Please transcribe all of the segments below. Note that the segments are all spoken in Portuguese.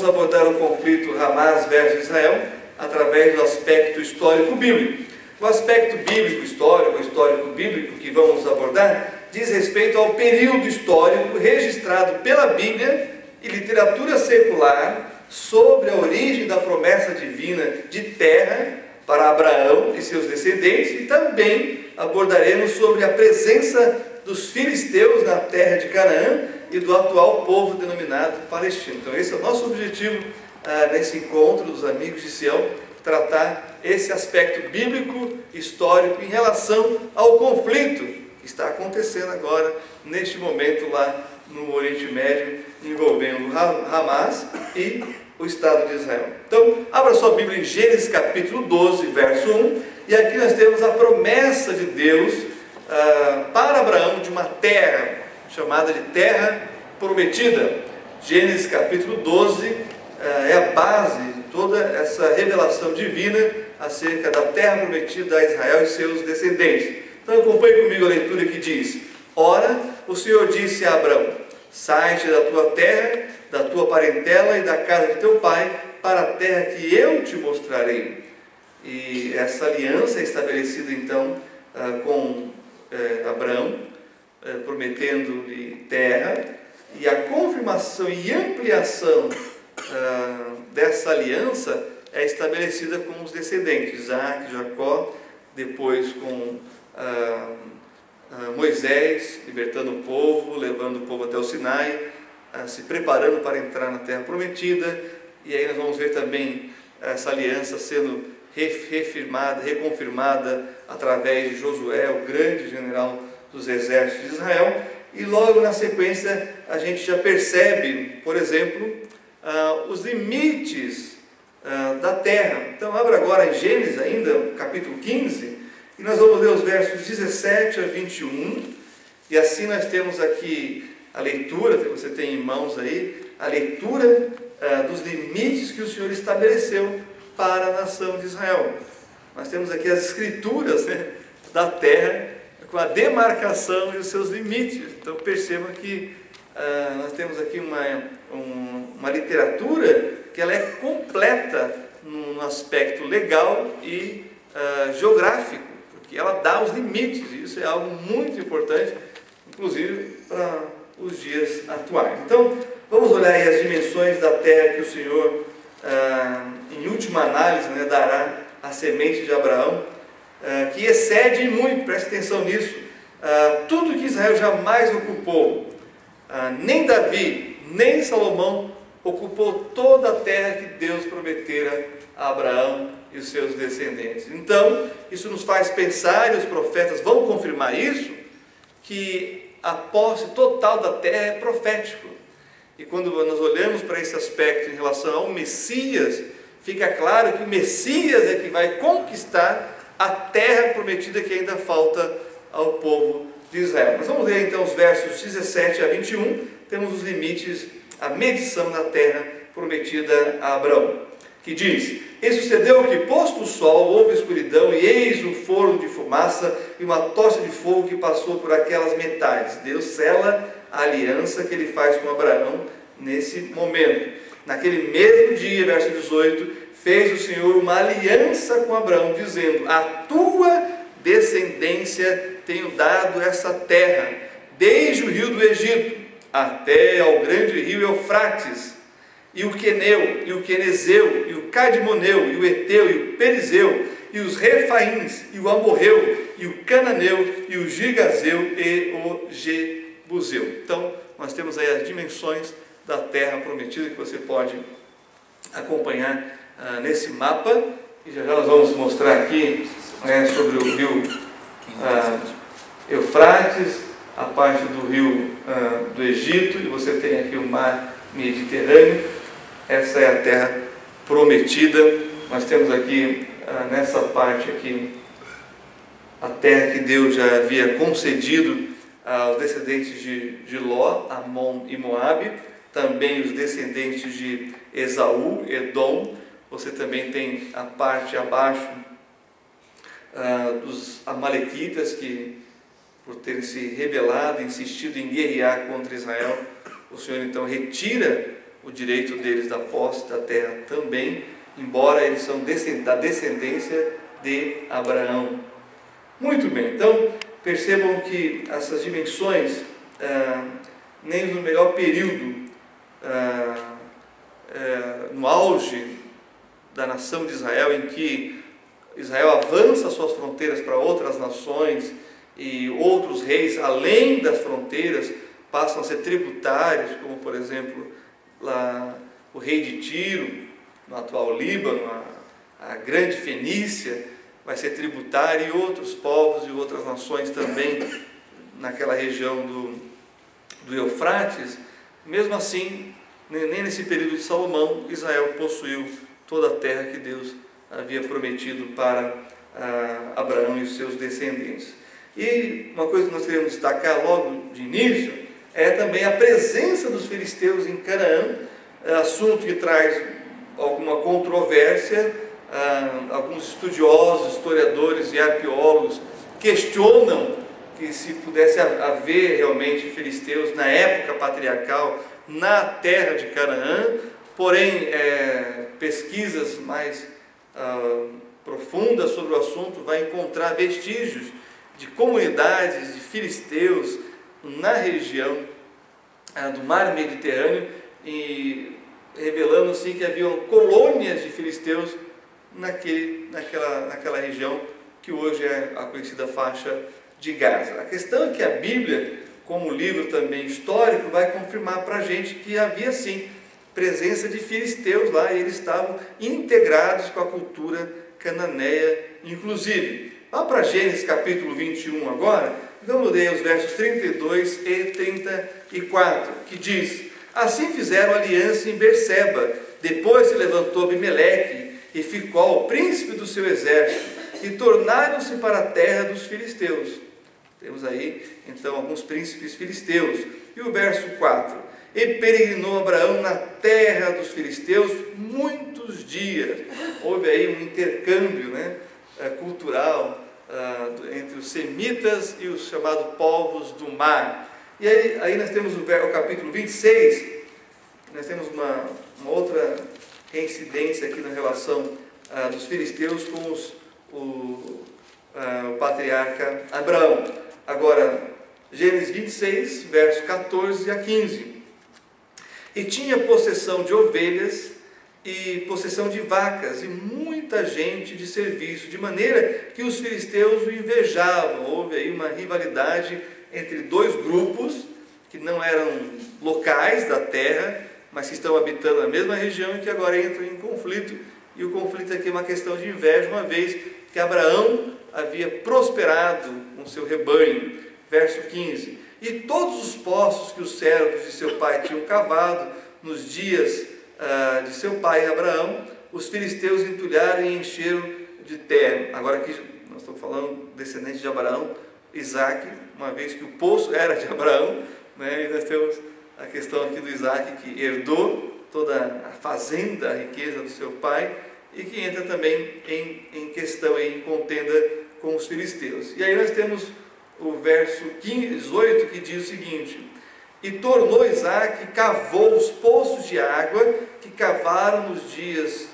abordar o conflito Hamas versus Israel através do aspecto histórico bíblico. O aspecto bíblico histórico, o histórico bíblico que vamos abordar, diz respeito ao período histórico registrado pela Bíblia e literatura secular sobre a origem da promessa divina de terra para Abraão e seus descendentes, e também abordaremos sobre a presença dos filisteus na terra de Canaã e do atual povo denominado Palestina. Então esse é o nosso objetivo nesse encontro dos amigos de Sião, tratar esse aspecto bíblico, histórico, em relação ao conflito que está acontecendo agora, neste momento lá no Oriente Médio, envolvendo Hamas e o Estado de Israel. Então, abra sua Bíblia em Gênesis capítulo 12, verso 1, e aqui nós temos a promessa de Deus para Abraão de uma terra, chamada de terra prometida. Gênesis capítulo 12 é a base de toda essa revelação divina acerca da terra prometida a Israel e seus descendentes. Então acompanhe comigo a leitura que diz: Ora, o Senhor disse a Abraão: sai-te da tua terra, da tua parentela e da casa de teu pai, para a terra que eu te mostrarei. E essa aliança é estabelecida então com Abraão, prometendo-lhe terra, e a confirmação e ampliação dessa aliança é estabelecida com os descendentes, Isaac, Jacó, depois com Moisés, libertando o povo, levando o povo até o Sinai, se preparando para entrar na terra prometida, e aí nós vamos ver também essa aliança sendo refirmada, reconfirmada através de Josué, o grande general dos exércitos de Israel, e logo na sequência a gente já percebe, por exemplo, os limites da terra. Então abra agora em Gênesis ainda, capítulo 15, e nós vamos ler os versos 17 a 21, e assim nós temos aqui a leitura, que você tem em mãos aí, a leitura dos limites que o Senhor estabeleceu para a nação de Israel. Nós temos aqui as escrituras, né, da terra, com a demarcação e os seus limites. Então perceba que nós temos aqui uma literatura que ela é completa no aspecto legal e geográfico, porque ela dá os limites, e isso é algo muito importante, inclusive para os dias atuais. Então, vamos olhar aí as dimensões da terra que o Senhor, em última análise, né, dará à semente de Abraão, que excede muito, preste atenção nisso, tudo que Israel jamais ocupou. Nem Davi, nem Salomão ocupou toda a terra que Deus prometera a Abraão e os seus descendentes. Então, isso nos faz pensar, e os profetas vão confirmar isso, que a posse total da terra é profético. E quando nós olhamos para esse aspecto em relação ao Messias, fica claro que o Messias é que vai conquistar a terra prometida que ainda falta ao povo de Israel. Mas vamos ler então os versos 17 a 21, temos os limites, a medição da terra prometida a Abraão, que diz: E sucedeu que, posto o sol, houve escuridão, e eis um forno de fumaça e uma tocha de fogo que passou por aquelas metades. Deus sela a aliança que ele faz com Abraão nesse momento. Naquele mesmo dia, verso 18, fez o Senhor uma aliança com Abraão, dizendo: A tua descendência tenho dado essa terra, desde o rio do Egito até ao grande rio Eufrates, e o Queneu, e o Quenezeu, e o Cadmoneu, e o Eteu, e o Perizeu, e os Refaíns, e o Amorreu, e o Cananeu, e o Girgazeu, e o Jebuseu. Então, nós temos aí as dimensões da terra prometida, que você pode acompanhar nesse mapa, e já nós vamos mostrar aqui sobre o rio Eufrates, a parte do rio do Egito, e você tem aqui o mar Mediterrâneo. Essa é a terra prometida. Nós temos aqui, nessa parte aqui, a terra que Deus já havia concedido aos descendentes de Ló, Amon e Moabe, também os descendentes de Esaú, Edom. Você também tem a parte abaixo dos amalequitas, que por terem se rebelado, insistido em guerrear contra Israel, o Senhor então retira o direito deles da posse da terra também, embora eles são da descendência de Abraão. Muito bem, então percebam que essas dimensões, nem no melhor período, no auge da nação de Israel, em que Israel avança suas fronteiras para outras nações e outros reis além das fronteiras passam a ser tributários, como por exemplo lá o rei de Tiro, no atual Líbano, a grande Fenícia vai ser tributária, e outros povos e outras nações também naquela região do Eufrates. Mesmo assim, nem nesse período de Salomão, Israel possuiu toda a terra que Deus havia prometido para Abraão e os seus descendentes. E uma coisa que nós queremos destacar logo de início é também a presença dos filisteus em Canaã, assunto que traz alguma controvérsia. Alguns estudiosos, historiadores e arqueólogos questionam que se pudesse haver realmente filisteus na época patriarcal na terra de Canaã, porém pesquisas mais profundas sobre o assunto vai encontrar vestígios de comunidades de filisteus na região do mar Mediterrâneo, e revelando assim que haviam colônias de filisteus naquela região que hoje é a conhecida faixa de Gaza. A questão é que a Bíblia, como livro também histórico, vai confirmar para a gente que havia sim presença de filisteus lá, e eles estavam integrados com a cultura cananeia, inclusive. Vamos para Gênesis capítulo 21 agora, vamos ler os versos 32 e 34, que diz: assim fizeram aliança em Berseba, depois se levantou Abimeleque e Ficol, príncipe do seu exército, e tornaram-se para a terra dos filisteus. Temos aí então alguns príncipes filisteus. E o verso 4: e peregrinou Abraão na terra dos filisteus muitos dias. Houve aí um intercâmbio cultural entre os semitas e os chamados povos do mar. E aí nós temos o capítulo 26, nós temos uma outra reincidência aqui na relação dos filisteus com o patriarca Abraão. Agora, Gênesis 26, versos 14 a 15. E tinha possessão de ovelhas e possessão de vacas e muita gente de serviço, de maneira que os filisteus o invejavam. Houve aí uma rivalidade entre dois grupos que não eram locais da terra, mas que estão habitando a mesma região e que agora entram em conflito. E o conflito aqui é uma questão de inveja, uma vez que Abraão havia prosperado com seu rebanho. Verso 15: e todos os poços que os servos de seu pai tinham cavado nos dias de seu pai Abraão, os filisteus entulharam e encheram de terra. Agora aqui nós estamos falando descendente de Abraão, Isaac, uma vez que o poço era de Abraão, e nós temos a questão aqui do Isaac, que herdou toda a fazenda, a riqueza do seu pai, e que entra também em questão, em contenda com os filisteus. E aí nós temos o verso 18, que diz o seguinte: e tornou Isaac e cavou os poços de água que cavaram nos dias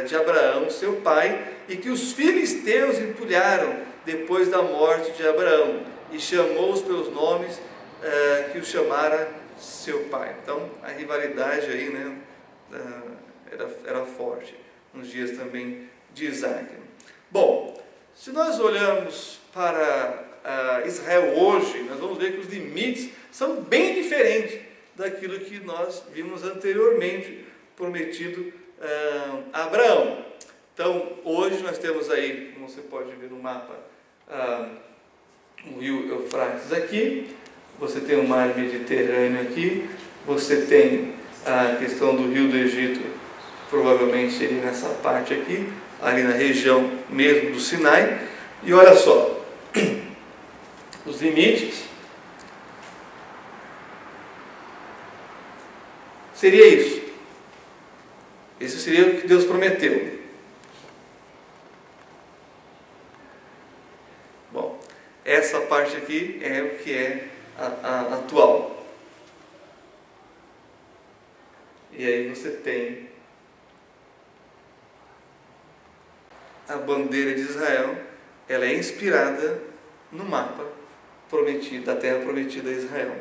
de Abraão, seu pai, e que os filisteus entulharam depois da morte de Abraão, e chamou-os pelos nomes que os chamara seu pai. Então a rivalidade aí era forte nos dias também de Isaac. Bom, se nós olhamos para Israel hoje, nós vamos ver que os limites são bem diferentes daquilo que nós vimos anteriormente prometido a Abraão. Então hoje nós temos aí, como você pode ver no mapa, o rio Eufrates aqui, você tem o mar Mediterrâneo aqui, você tem a questão do rio do Egito, provavelmente seria nessa parte aqui, ali na região mesmo do Sinai. E olha só, os limites seria isso. Esse seria o que Deus prometeu. Bom, essa parte aqui é o que é a atual. E aí você tem a bandeira de Israel, ela é inspirada no mapa prometido, da terra prometida a Israel.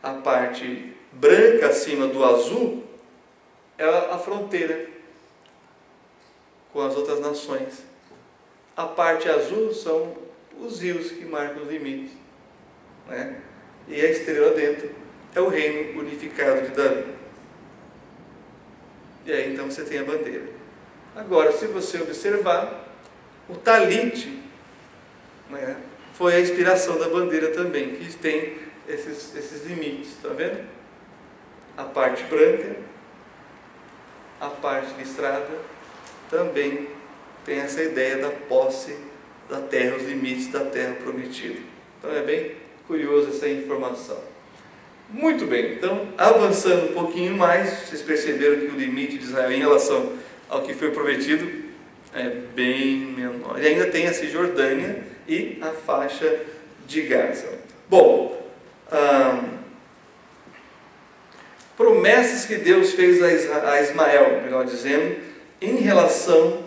A parte branca acima do azul é a fronteira com as outras nações. A parte azul são os rios que marcam os limites, né? E a estrela dentro é o reino unificado de Davi. E aí então você tem a bandeira. Agora, se você observar, o talite, né, foi a inspiração da bandeira também, que tem esses limites, está vendo? A parte branca, a parte listrada, também tem essa ideia da posse da terra, os limites da terra prometida. Então é bem curioso essa informação. Muito bem, então avançando um pouquinho mais, vocês perceberam que o limite de Israel em relação ao que foi prometido é bem menor. E ainda tem a Cisjordânia e a faixa de Gaza. Bom, promessas que Deus fez a Ismael, melhor dizendo, em relação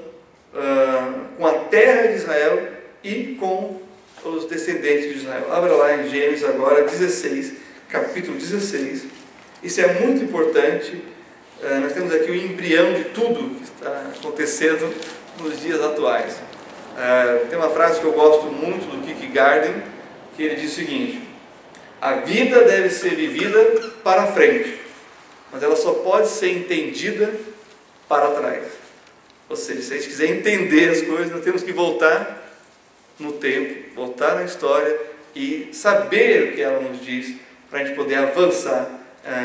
com a terra de Israel e com os descendentes de Israel. Abra lá em Gênesis agora 16, capítulo 16. Isso é muito importante. Nós temos aqui o embrião de tudo que está acontecendo nos dias atuais. Tem uma frase que eu gosto muito do Kierkegaard, que ele diz o seguinte: a vida deve ser vivida para frente, mas ela só pode ser entendida para trás. Ou seja, se a gente quiser entender as coisas, nós temos que voltar no tempo, voltar na história e saber o que ela nos diz, para a gente poder avançar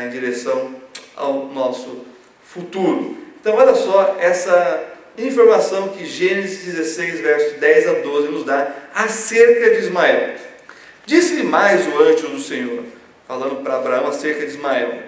em direção ao nosso futuro. Então olha só essa informação que Gênesis 16, versos 10 a 12 nos dá acerca de Ismael. Disse-lhe mais o anjo do Senhor, falando para Abraão acerca de Ismael: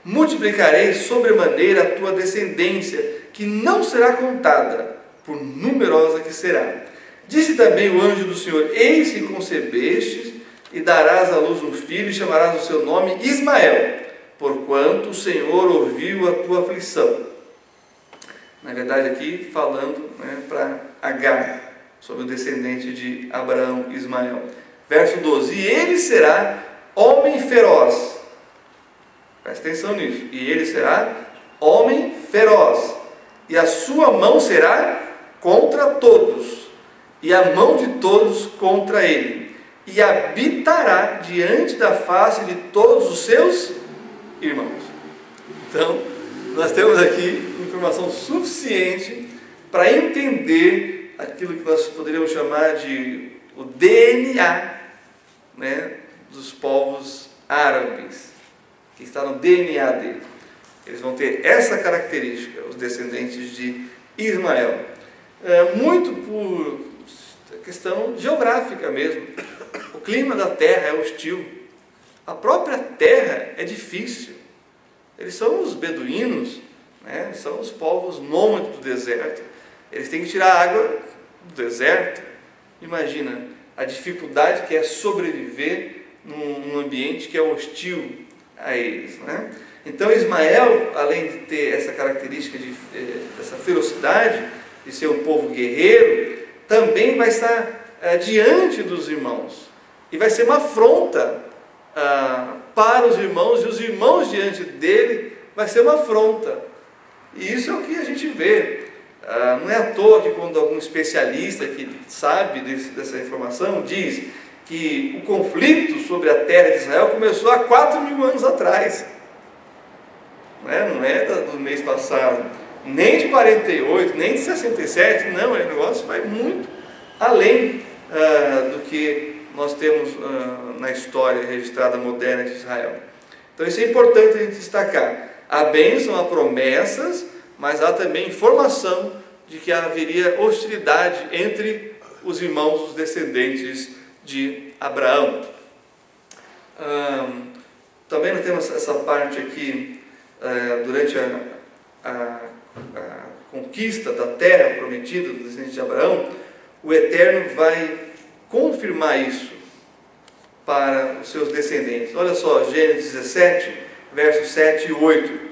multiplicarei sobremaneira a tua descendência, que não será contada, por numerosa que será. Disse também o anjo do Senhor: eis que concebestes, e darás à luz um filho, e chamarás o seu nome Ismael, porquanto o Senhor ouviu a tua aflição. Na verdade aqui falando, para Agar, sobre o descendente de Abraão, Ismael. Verso 12: e ele será homem feroz. Presta atenção nisso. E ele será homem feroz, e a sua mão será contra todos, e a mão de todos contra ele, e habitará diante da face de todos os seus irmãos. Então, nós temos aqui informação suficiente para entender aquilo que nós poderíamos chamar de o DNA, dos povos árabes, que está no DNA dele. Eles vão ter essa característica, os descendentes de Ismael. Muito por questão geográfica mesmo. O clima da terra é hostil. A própria terra é difícil. Eles são os beduínos, são os povos nômades do deserto. Eles têm que tirar água do deserto. Imagina a dificuldade que é sobreviver num ambiente que é hostil a eles. Então Ismael, além de ter essa característica dessa ferocidade, de ser um povo guerreiro, também vai estar diante dos irmãos. E vai ser uma afronta para os irmãos, e os irmãos diante dele vai ser uma afronta. E isso é o que a gente vê. Não é à toa que quando algum especialista que sabe dessa informação diz que o conflito sobre a terra de Israel começou há 4.000 anos atrás. Não é do mês passado, nem de 48, nem de 67, não, o negócio vai muito além do que nós temos na história registrada moderna de Israel. Então isso é importante a gente destacar. Há bênção, há promessas, mas há também informação de que haveria hostilidade entre os irmãos, os descendentes de Abraão. Também nós temos essa parte aqui, durante a conquista da terra prometida dos descendentes de Abraão, o Eterno vai confirmar isso para os seus descendentes. Olha só, Gênesis 17, versos 7 e 8.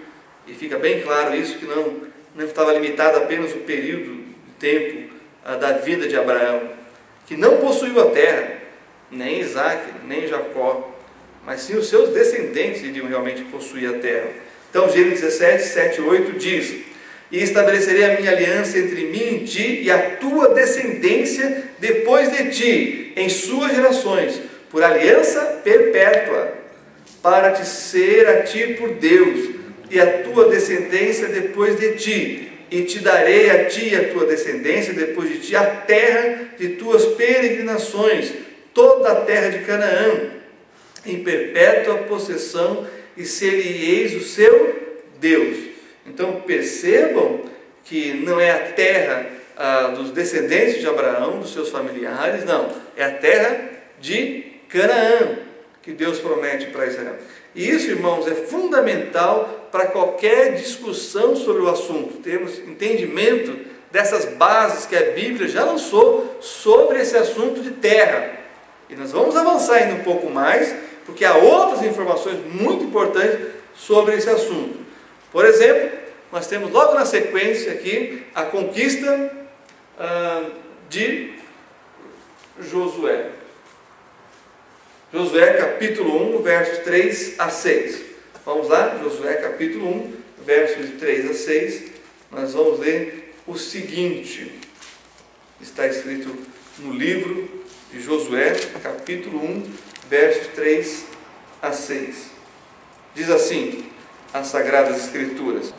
e fica bem claro isso, que não estava limitado apenas o período de tempo da vida de Abraão, que não possuiu a terra, nem Isaac, nem Jacó, mas sim os seus descendentes iriam realmente possuir a terra. Então Gênesis 17, 7 e 8 diz: e estabelecerei a minha aliança entre mim e ti e a tua descendência depois de ti, em suas gerações, por aliança perpétua, para te ser a ti por Deus, e a tua descendência depois de ti, e te darei a ti e a tua descendência depois de ti a terra de tuas peregrinações, toda a terra de Canaã, em perpétua possessão, e ser-lhe-eis o seu Deus. Então percebam que não é a terra dos descendentes de Abraão, dos seus familiares, não, é a terra de Canaã que Deus promete para Israel. E isso, irmãos, é fundamental para qualquer discussão sobre o assunto. Temos entendimento dessas bases que a Bíblia já lançou sobre esse assunto de terra. E nós vamos avançar ainda um pouco mais, porque há outras informações muito importantes sobre esse assunto. Por exemplo, nós temos logo na sequência aqui a conquista de Josué. Josué capítulo 1, versos 3 a 6. Vamos lá, Josué capítulo 1, versos de 3 a 6. Nós vamos ler o seguinte. Está escrito no livro de Josué, capítulo 1, versos 3 a 6. Diz assim as Sagradas Escrituras: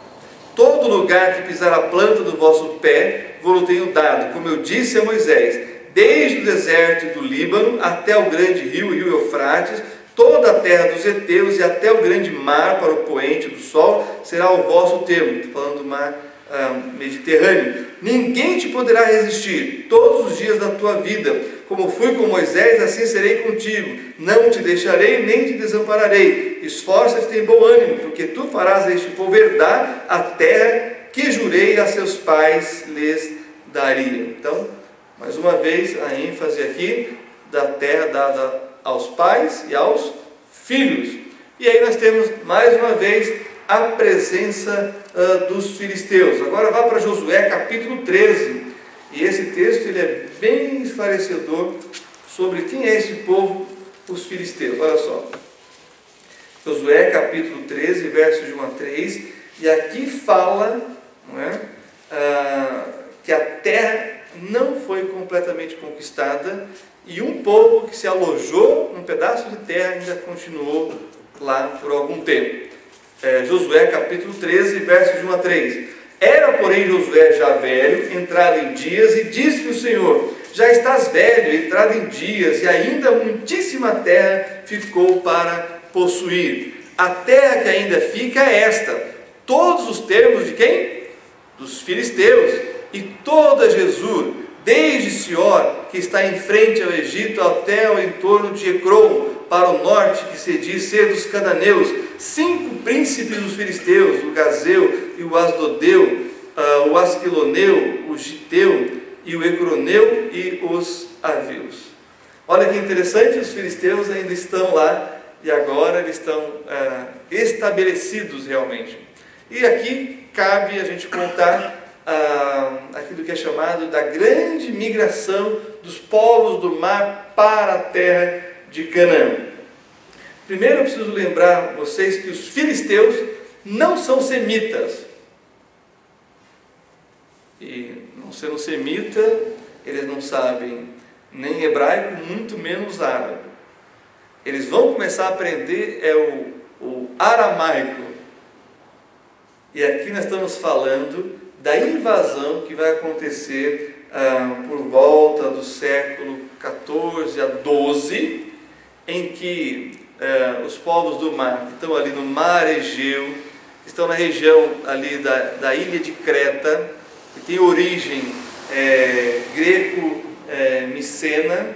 todo lugar que pisar a planta do vosso pé, vos tenho dado, como eu disse a Moisés, desde o deserto do Líbano até o grande rio Eufrates, toda a terra dos heteus e até o grande mar para o poente do sol, será o vosso termo. Estou falando do mar Mediterrâneo. Ninguém te poderá resistir todos os dias da tua vida. Como fui com Moisés, assim serei contigo. Não te deixarei, nem te desampararei. Esforça-te em bom ânimo, porque tu farás a este povo herdar a terra que jurei a seus pais lhes daria. Então, mais uma vez, a ênfase aqui da terra dada aos pais e aos filhos. E aí nós temos, mais uma vez, a presença dos filisteus. Agora vá para Josué capítulo 13. E esse texto ele é bem esclarecedor sobre quem é esse povo, os filisteus. Olha só. Josué capítulo 13, versos de 1 a 3. E aqui fala, não é, que a terra não foi completamente conquistada e um povo que se alojou num pedaço de terra ainda continuou lá por algum tempo. Josué capítulo 13, versos de 1 a 3. Era, porém, Josué já velho, entrado em dias, e disse-lhe o Senhor: já estás velho, entrado em dias, e ainda muitíssima terra ficou para possuir. A terra que ainda fica é esta, todos os termos de quem? Dos filisteus, e toda Jesur, desde Sior, que está em frente ao Egito, até o entorno de Ecrom, para o norte, que se diz ser dos cananeus, 5 príncipes dos filisteus, o Gazeu e o Asdodeu, o Asquiloneu, o Giteu e o Ecroneu e os Avios. Olha que interessante, os filisteus ainda estão lá e agora eles estão estabelecidos realmente. E aqui cabe a gente contar aquilo que é chamado da grande migração dos povos do mar para a terra de Canaã. Primeiro eu preciso lembrar vocês que os filisteus não são semitas. E não sendo semita, eles não sabem nem hebraico, muito menos árabe. Eles vão começar a aprender o aramaico. E aqui nós estamos falando da invasão que vai acontecer por volta do século 14 a 12, em que os povos do mar, que estão ali no mar Egeu, estão na região ali da ilha de Creta, que tem origem greco-micena,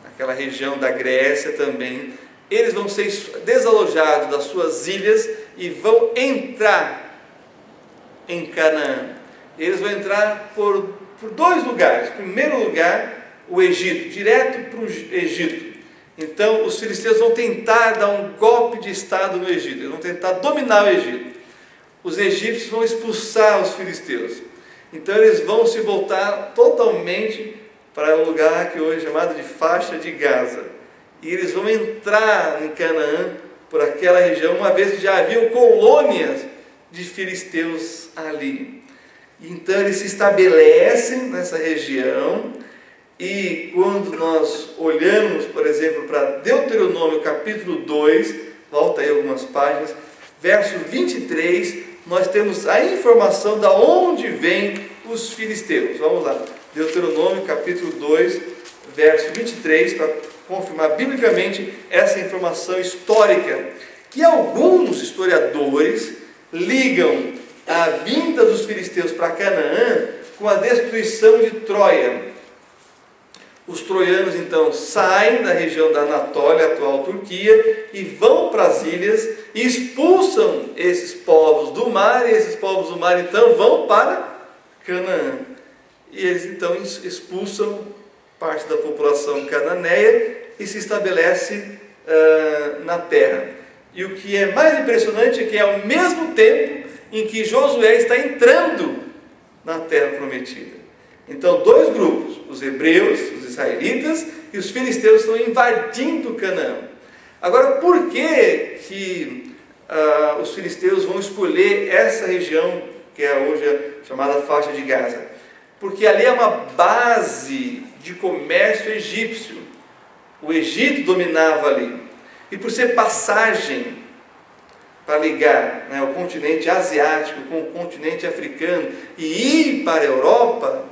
aquela região da Grécia também. Eles vão ser desalojados das suas ilhas e vão entrar em Canaã. Eles vão entrar por 2 lugares. Primeiro lugar, o Egito, direto para o Egito. Então, os filisteus vão tentar dar um golpe de estado no Egito, eles vão tentar dominar o Egito. os egípcios vão expulsar os filisteus. Então eles vão se voltar totalmente para o lugar que hoje é chamado de faixa de Gaza. E eles vão entrar em Canaã por aquela região, uma vez que já haviam colônias de filisteus ali. Então eles se estabelecem nessa região, e quando nós olhamos, por exemplo, para Deuteronômio capítulo 2, volta aí algumas páginas, verso 23, nós temos a informação de onde vêm os filisteus. Vamos lá, Deuteronômio capítulo 2, verso 23, para confirmar biblicamente essa informação histórica, que alguns historiadores ligam a vinda dos filisteus para Canaã com a destruição de Troia. Os troianos então saem da região da Anatólia, atual Turquia, e vão para as ilhas e expulsam esses povos do mar, e esses povos do mar então vão para Canaã. E eles então expulsam parte da população cananeia e se estabelece na terra. E o que é mais impressionante é que ao mesmo tempo em que Josué está entrando na terra prometida. Então, dois grupos, os hebreus, os israelitas, e os filisteus estão invadindo Canaã. Agora, por que os filisteus vão escolher essa região, que é hoje chamada faixa de Gaza? Porque ali é uma base de comércio egípcio. O Egito dominava ali. E por ser passagem para ligar, né, o continente asiático com o continente africano e ir para a Europa,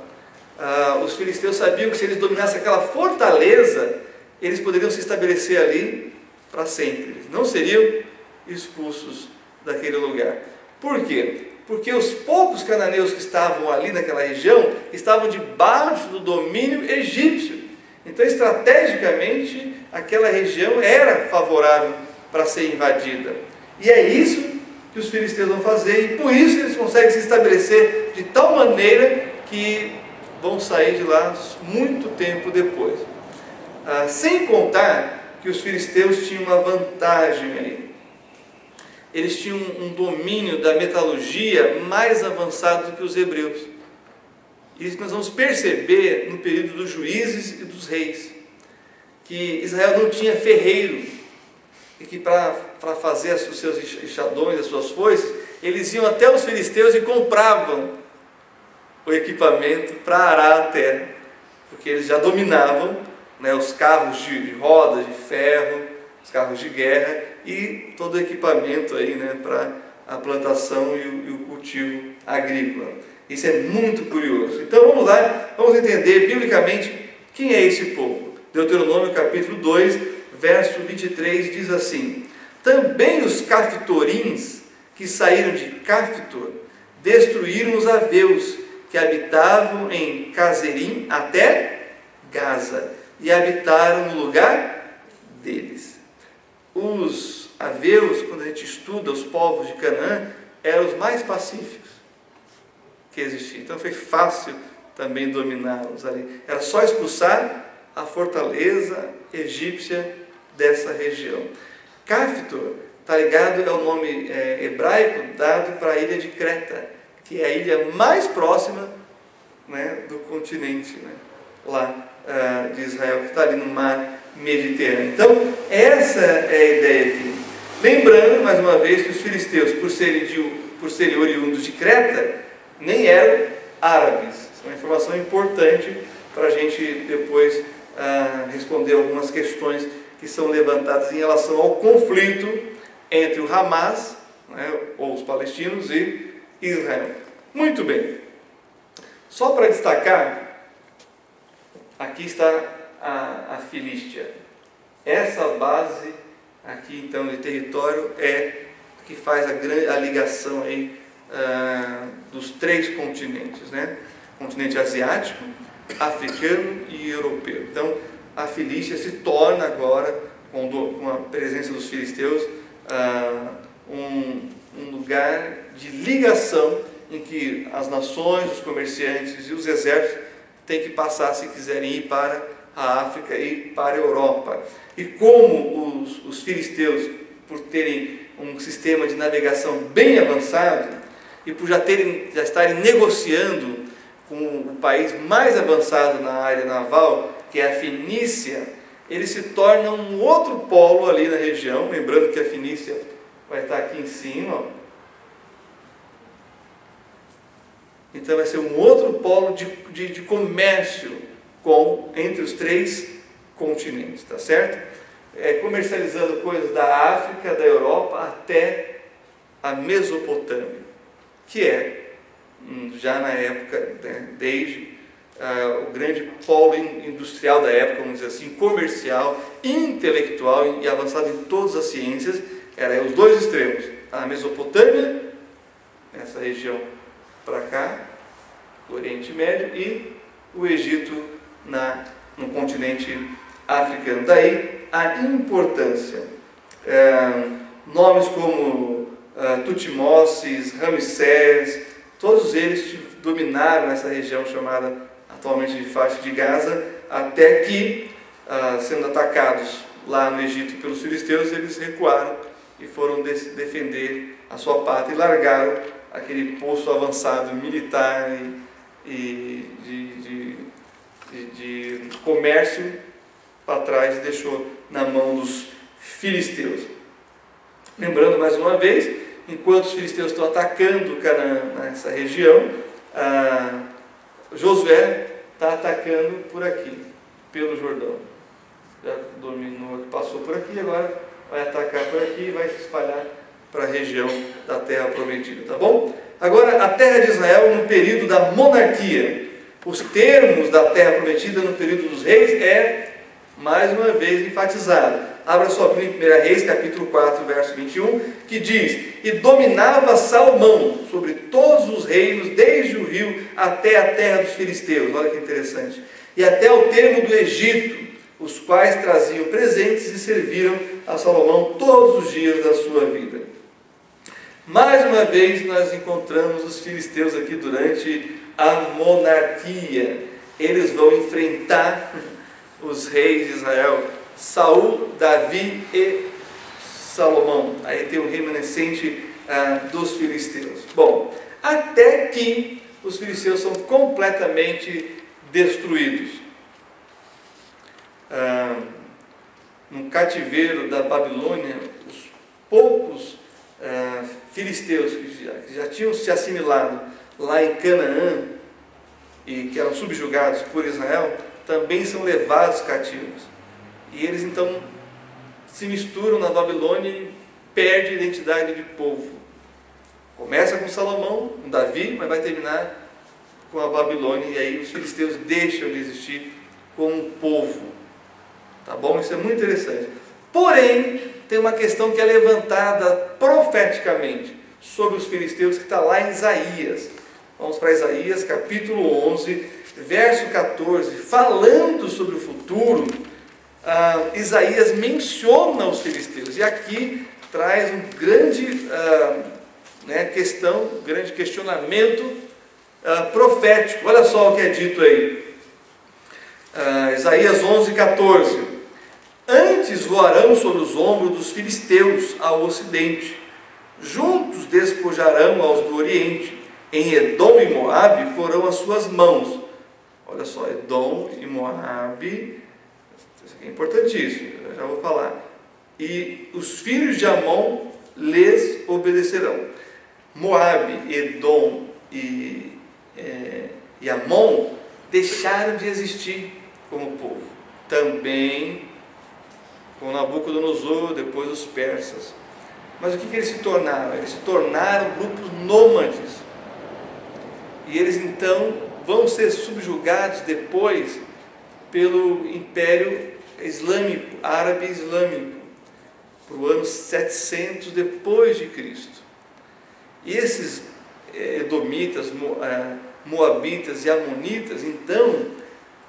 os filisteus sabiam que se eles dominassem aquela fortaleza, eles poderiam se estabelecer ali para sempre. Eles não seriam expulsos daquele lugar. Por quê? Porque os poucos cananeus que estavam ali naquela região estavam debaixo do domínio egípcio. Então, estrategicamente, aquela região era favorável para ser invadida. E é isso que os filisteus vão fazer, e por isso eles conseguem se estabelecer de tal maneira que vão sair de lá muito tempo depois. Sem contar que os filisteus tinham uma vantagem aí. Eles tinham um domínio da metalurgia mais avançado do que os hebreus. Isso nós vamos perceber no período dos juízes e dos reis, que Israel não tinha ferreiro, e que para fazer os seus enxadões, as suas foices, eles iam até os filisteus e compravam o equipamento para arar a terra, porque eles já dominavam, né, os carros de rodas, de ferro, os carros de guerra e todo o equipamento aí, né, para a plantação e o cultivo agrícola. Isso é muito curioso. Então vamos lá, vamos entender biblicamente quem é esse povo. Deuteronômio capítulo 2, verso 23 diz assim: também os caftorins que saíram de Caftor destruíram os aveus que habitavam em Cazerim até Gaza, e habitaram no lugar deles. Os aveus, quando a gente estuda os povos de Canaã, eram os mais pacíficos que existiam. Então foi fácil também dominá-los ali. Era só expulsar a fortaleza egípcia dessa região. Caftor está ligado ao nome hebraico dado para a ilha de Creta, que é a ilha mais próxima, né, do continente, né, lá de Israel, que está ali no mar Mediterrâneo. Então, essa é a ideia aqui. Lembrando, mais uma vez, que os filisteus, por serem oriundos de Creta, nem eram árabes. Isso é uma informação importante para a gente depois responder algumas questões que são levantadas em relação ao conflito entre o Hamas, né, ou os palestinos, e Israel. Muito bem. Só para destacar, aqui está a Filístia. Essa base aqui então de território é que faz a ligação aí dos três continentes, né? Continente asiático, africano e europeu. Então a Filístia se torna agora, com a presença dos filisteus, um lugar de ligação em que as nações, os comerciantes e os exércitos têm que passar se quiserem ir para a África e para a Europa. E como os filisteus, por terem um sistema de navegação bem avançado, e por já estarem negociando com o país mais avançado na área naval, que é a Fenícia, eles se tornam um outro polo ali na região, lembrando que a Fenícia vai estar aqui em cima, ó. Então vai ser um outro polo de comércio entre os 3 continentes, tá certo? Comercializando coisas da África, da Europa até a Mesopotâmia, que é, já na época, né, desde o grande polo industrial da época, vamos dizer assim, comercial, intelectual e avançado em todas as ciências, era os 2 extremos, a Mesopotâmia, essa região para cá, o Oriente Médio, e o Egito no continente africano. Daí a importância. Nomes como Tutmoses, Ramsés, todos eles dominaram essa região chamada atualmente de faixa de Gaza, até que, sendo atacados lá no Egito pelos filisteus, eles recuaram e foram defender a sua pátria e largaram aquele posto avançado militar e de comércio para trás e deixou na mão dos filisteus. Lembrando mais uma vez, enquanto os filisteus estão atacando Canaã nessa região, Josué está atacando por aqui, pelo Jordão. Já dominou, passou por aqui, agora vai atacar por aqui e vai se espalhar para a região da Terra Prometida, tá bom? Agora, a Terra de Israel no período da monarquia. Os termos da Terra Prometida no período dos reis mais uma vez, enfatizado. Abra sua Bíblia em 1 Reis, capítulo 4, verso 21, que diz: E dominava Salomão sobre todos os reinos, desde o rio até a terra dos filisteus. Olha que interessante. E até o termo do Egito, os quais traziam presentes e serviram a Salomão todos os dias da sua vida. Mais uma vez nós encontramos os filisteus aqui durante a monarquia. Eles vão enfrentar os reis de Israel, Saul, Davi e Salomão. Aí tem o remanescente dos filisteus. Bom, até que os filisteus são completamente destruídos. No cativeiro da Babilônia, os poucos filisteus que já tinham se assimilado lá em Canaã e que eram subjugados por Israel, também são levados cativos. E eles então se misturam na Babilônia e perdem a identidade de povo. Começa com Salomão, com Davi, mas vai terminar com a Babilônia, e aí os filisteus deixam de existir como povo. Tá bom? Isso é muito interessante. Porém, tem uma questão que é levantada profeticamente sobre os filisteus, que está lá em Isaías. Vamos para Isaías, capítulo 11, verso 14. Falando sobre o futuro, Isaías menciona os filisteus. E aqui traz um grande um grande questionamento profético. Olha só o que é dito aí. Isaías 11, 14. Antes voarão sobre os ombros dos filisteus ao ocidente, juntos despojarão aos do oriente, em Edom e Moabe porão as suas mãos. Olha só, Edom e Moabe, isso aqui é importantíssimo, eu já vou falar. E os filhos de Amon lhes obedecerão. Moabe, Edom e Amon deixaram de existir como povo. Também com Nabucodonosor, depois os persas. Mas o que eles se tornaram? Eles se tornaram grupos nômades. E eles então vão ser subjugados depois pelo Império Islâmico, Árabe Islâmico, para o ano 700 depois de Cristo. E esses edomitas, moabitas e amonitas, então,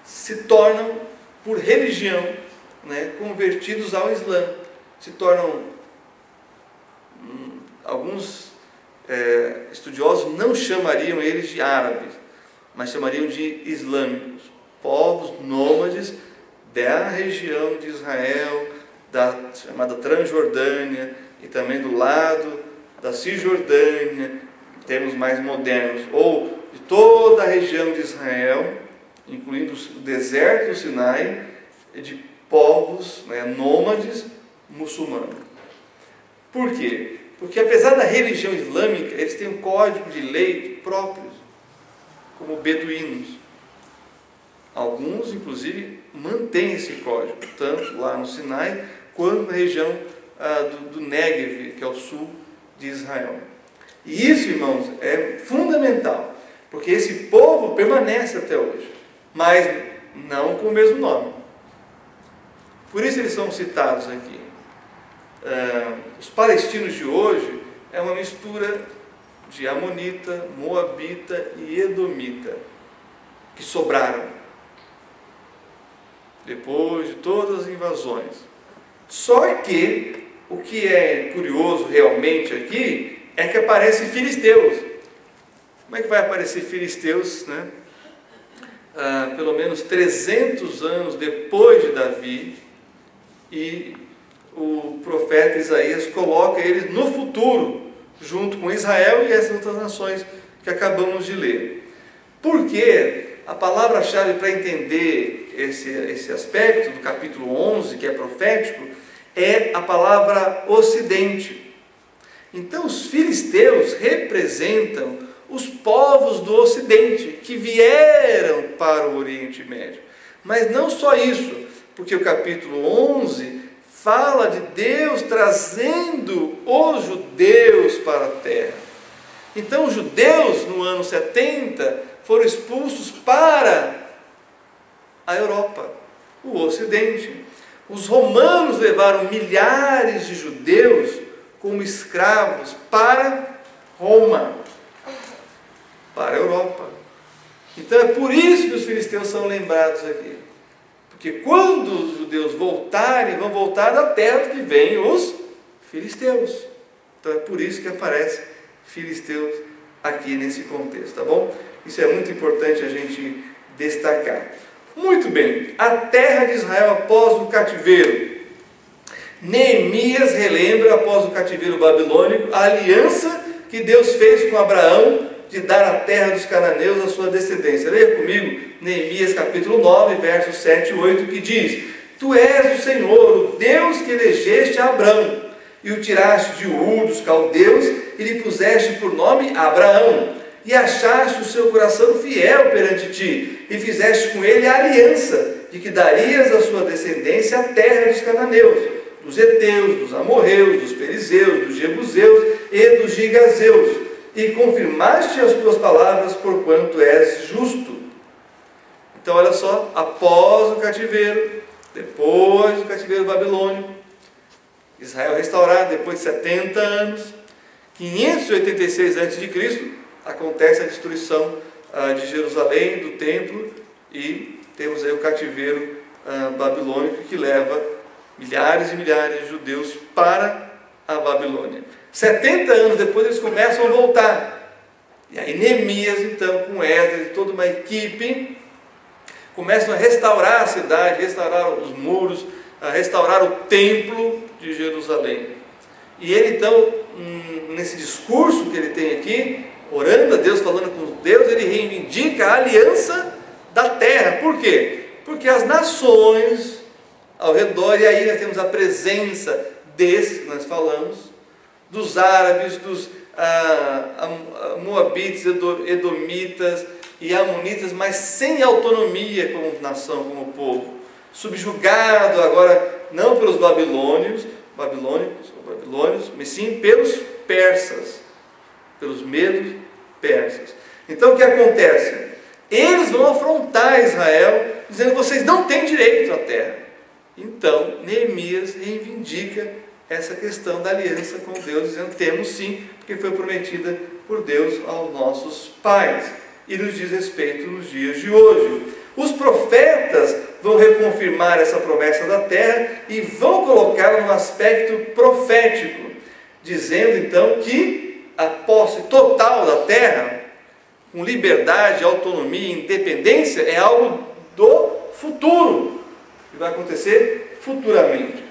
se tornam, por religião, convertidos ao Islã. Se tornam, alguns estudiosos não chamariam eles de árabes, mas chamariam de islâmicos, povos nômades da região de Israel, da chamada Transjordânia, e também do lado da Cisjordânia, termos mais modernos, ou de toda a região de Israel, incluindo o deserto do Sinai, de povos, nômades muçulmanos. Por quê? Porque apesar da religião islâmica, eles têm um código de lei próprio, como beduínos. Alguns, inclusive, mantêm esse código, tanto lá no Sinai, quanto na região do Negev, que é o sul de Israel. E isso, irmãos, é fundamental, porque esse povo permanece até hoje, mas não com o mesmo nome. Por isso eles são citados aqui. Os palestinos de hoje é uma mistura de amonita, moabita e edomita, que sobraram depois de todas as invasões. Só que o que é curioso realmente aqui é que aparecem filisteus. Como é que vai aparecer filisteus, pelo menos 300 anos depois de Davi, e o profeta Isaías coloca eles no futuro, junto com Israel e essas outras nações que acabamos de ler. Porque a palavra-chave para entender esse aspecto do capítulo 11, que é profético, é a palavra ocidente. Então os filisteus representam os povos do ocidente, que vieram para o Oriente Médio. Mas não só isso, porque o capítulo 11 fala de Deus trazendo os judeus para a terra. Então os judeus no ano 70 foram expulsos para a Europa, o Ocidente. Os romanos levaram milhares de judeus como escravos para Roma, para a Europa. Então é por isso que os filisteus são lembrados aqui. Porque quando os judeus voltarem, vão voltar da terra que vêm os filisteus. Então é por isso que aparece filisteus aqui nesse contexto, tá bom? Isso é muito importante a gente destacar. Muito bem, a terra de Israel após o cativeiro. Neemias relembra, após o cativeiro babilônico, a aliança que Deus fez com Abraão de dar a terra dos cananeus à sua descendência. Leia comigo Neemias capítulo 9, versos 7 e 8, que diz: Tu és o Senhor, o Deus que elegeste a Abrão, e o tiraste de Ur dos caldeus, e lhe puseste por nome Abraão, e achaste o seu coração fiel perante ti, e fizeste com ele a aliança, de que darias à sua descendência a terra dos cananeus, dos heteus, dos amorreus, dos perizeus, dos jebuseus e dos gigazeus, e confirmaste as tuas palavras, porquanto és justo. Então olha só, após o cativeiro, depois do cativeiro babilônico, Israel restaurado depois de 70 anos, 586 a.C., acontece a destruição de Jerusalém, do templo, e temos aí o cativeiro babilônico, que leva milhares e milhares de judeus para a Babilônia. 70 anos depois eles começam a voltar. E aí Neemias, então, com Esdras e toda uma equipe, começam a restaurar a cidade, restaurar os muros, a restaurar o templo de Jerusalém. E ele, então, nesse discurso que ele tem aqui, orando a Deus, falando com Deus, ele reivindica a aliança da terra. Por quê? Porque as nações ao redor, e aí nós temos a presença desses que nós falamos, dos árabes, dos moabitas, edomitas e amonitas, mas sem autonomia como nação, como povo, subjugado agora não pelos babilônios, mas sim pelos persas, pelos medos persas. Então o que acontece? Eles vão afrontar Israel, dizendo: vocês não têm direito à terra. Então Neemias reivindica essa questão da aliança com Deus, dizendo: temos sim, porque foi prometida por Deus aos nossos pais, e nos diz respeito nos dias de hoje. Os profetas vão reconfirmar essa promessa da terra e vão colocá-la no aspecto profético, dizendo então que a posse total da terra, com liberdade, autonomia e independência, é algo do futuro, que vai acontecer futuramente.